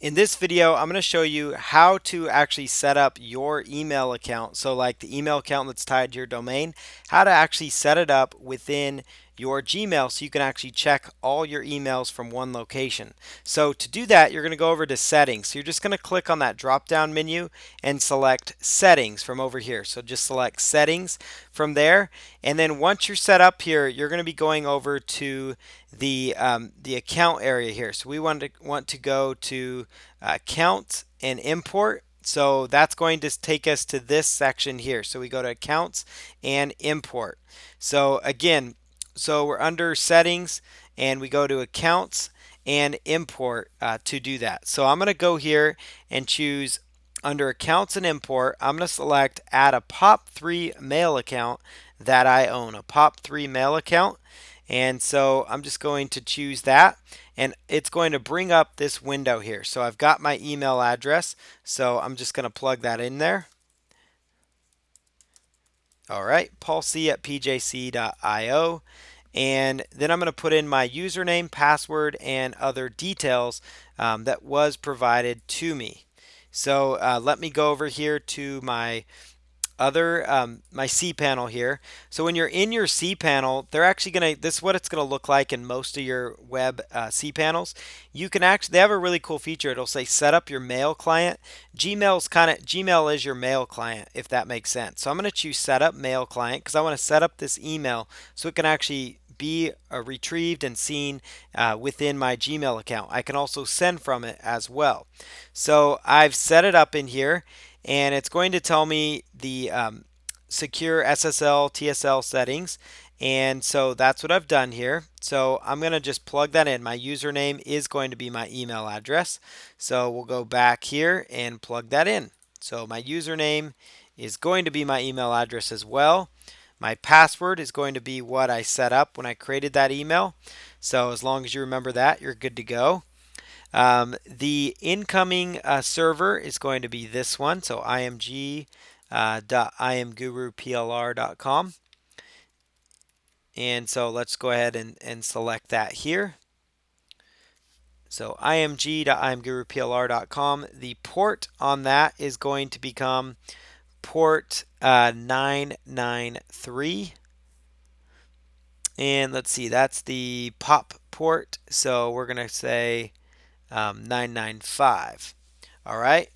In this video, I'm going to show you how to actually set up your email account. So like the email account that's tied to your domain, how to actually set it up within your Gmail so you can actually check all your emails from one location. So to do that, you're going to go over to settings. So you're just going to click on that drop down menu and select settings from over here. So just select settings from there. And then once you're set up here, you're going to be going over to the account area here. So we want to go to account and import. So that's going to take us to this section here. So we go to accounts and import. So again, so we're under settings and we go to accounts and import to do that. So I'm going to go here and choose under accounts and import. I'm going to select add a POP3 mail account that I own, a POP3 mail account. And so I'm just going to choose that and it's going to bring up this window here. So I've got my email address. So I'm just going to plug that in there. All right, paulc@pjc.io. And then I'm going to put in my username, password, and other details that was provided to me. So let me go over here to my my cPanel here. So when you're in your cPanel, they're actually this is what it's gonna look like in most of your web cPanels. You can actually, they have a really cool feature. It'll say set up your mail client. Gmail is your mail client, if that makes sense. So I'm gonna choose set up mail client because I want to set up this email so it can actually be retrieved and seen within my Gmail account. I can also send from it as well. So I've set it up in here and it's going to tell me the secure SSL TSL settings, and so that's what I've done here. So I'm going to just plug that in. My username is going to be my email address, so we'll go back here and plug that in. So my username is going to be my email address as well. My password is going to be what I set up when I created that email, so as long as you remember that, you're good to go. The incoming server is going to be this one, so img.imguruplr.com. And so let's go ahead and select that here. So img.imguruplr.com. The port on that is going to become port 993. And let's see, that's the POP port. So we're going to say 995. All right.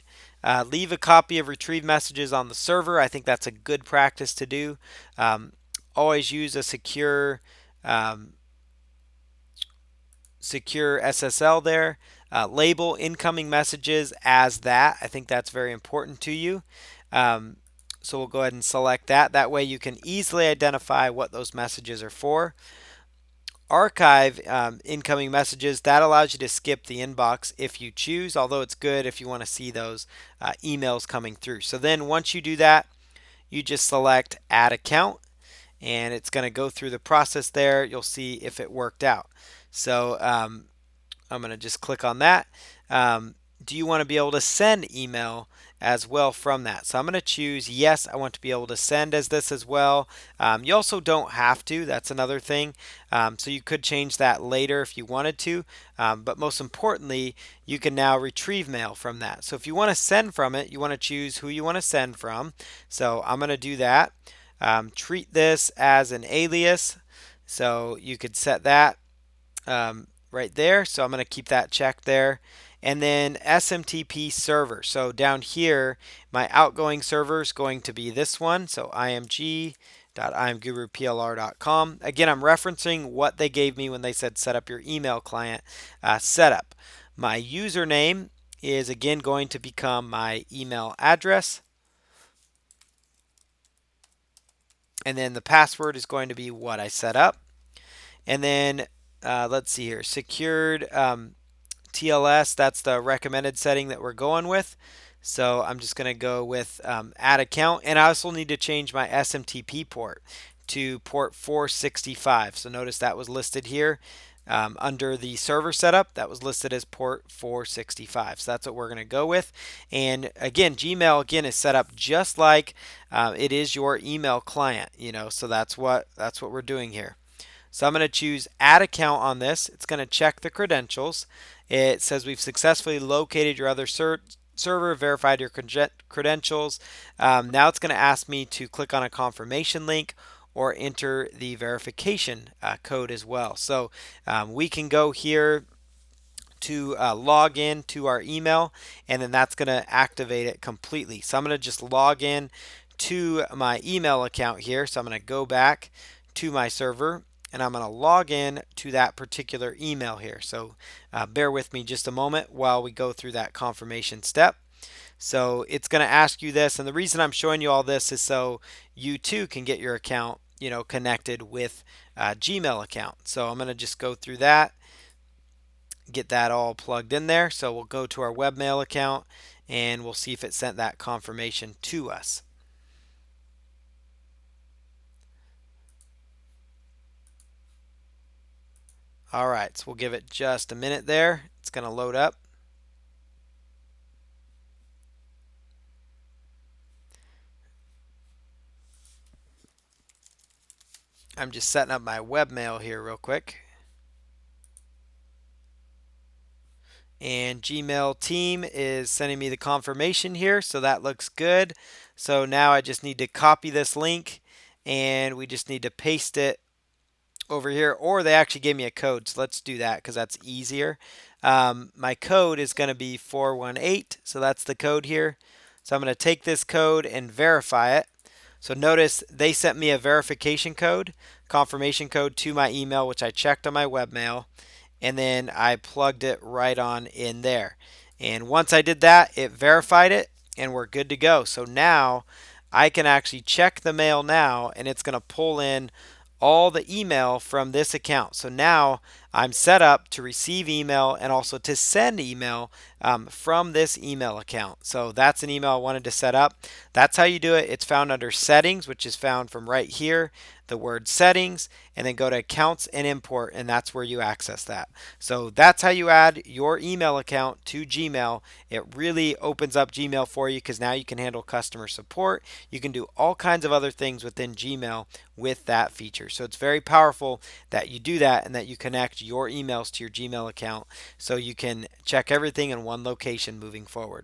Leave a copy of retrieved messages on the server. I think that's a good practice to do. Always use a secure SSL there. Label incoming messages as that. I think that's very important to you. So we'll go ahead and select that. That way you can easily identify what those messages are for. Archive incoming messages, that allows you to skip the inbox if you choose, although it's good if you want to see those emails coming through. So then once you do that, you just select add account and it's going to go through the process there. You'll see if it worked out. So I'm going to just click on that. Do you want to be able to send email as well from that? So I'm going to choose yes, I want to be able to send as this as well. You also don't have to, that's another thing. So you could change that later if you wanted to, but most importantly, you can now retrieve mail from that. So if you want to send from it, you want to choose who you want to send from. So I'm going to do that. Treat this as an alias, so you could set that right there. So I'm going to keep that checked there. And then SMTP server. So down here, my outgoing server is going to be this one. So img.imguruplr.com. Again, I'm referencing what they gave me when they said set up your email client setup. My username is again going to become my email address. And then the password is going to be what I set up. And then let's see here, secured TLS, that's the recommended setting that we're going with. So I'm just going to go with add account, and I also need to change my SMTP port to port 465. So notice that was listed here under the server setup. That was listed as port 465. So that's what we're going to go with. And again, Gmail again is set up just like it is your email client. So that's what we're doing here. So I'm going to choose add account on this. It's going to check the credentials It says we've successfully located your other server, verified your credentials. Now it's going to ask me to click on a confirmation link or enter the verification code as well. So we can go here to log in to our email, and then that's going to activate it completely. So I'm going to just log in to my email account here. So I'm going to go back to my server, and I'm going to log in to that particular email here. So bear with me just a moment while we go through that confirmation step. So it's going to ask you this, and the reason I'm showing you all this is so you too can get your account, connected with Gmail account. So I'm going to just go through that, get that all plugged in there. So we'll go to our webmail account and we'll see if it sent that confirmation to us. All right, so we'll give it just a minute there. It's going to load up. I'm just setting up my webmail here real quick. And Gmail team is sending me the confirmation here, so that looks good. So now I just need to copy this link and we just need to paste it over here, or they actually gave me a code, so let's do that because that's easier. My code is going to be 418, so that's the code here. So I'm going to take this code and verify it. So notice they sent me a verification code, confirmation code to my email, which I checked on my webmail, and then I plugged it right on in there. And once I did that, it verified it, and we're good to go. So now I can actually check the mail now, and it's going to pull in all the email from this account. So now I'm set up to receive email and also to send email from this email account. So that's an email I wanted to set up. That's how you do it. It's found under settings, which is found from right here, the word settings, and then go to accounts and import, and that's where you access that. So that's how you add your email account to Gmail. It really opens up Gmail for you because now you can handle customer support. You can do all kinds of other things within Gmail with that feature. So it's very powerful that you do that and that you connect your emails to your Gmail account so you can check everything in one location moving forward.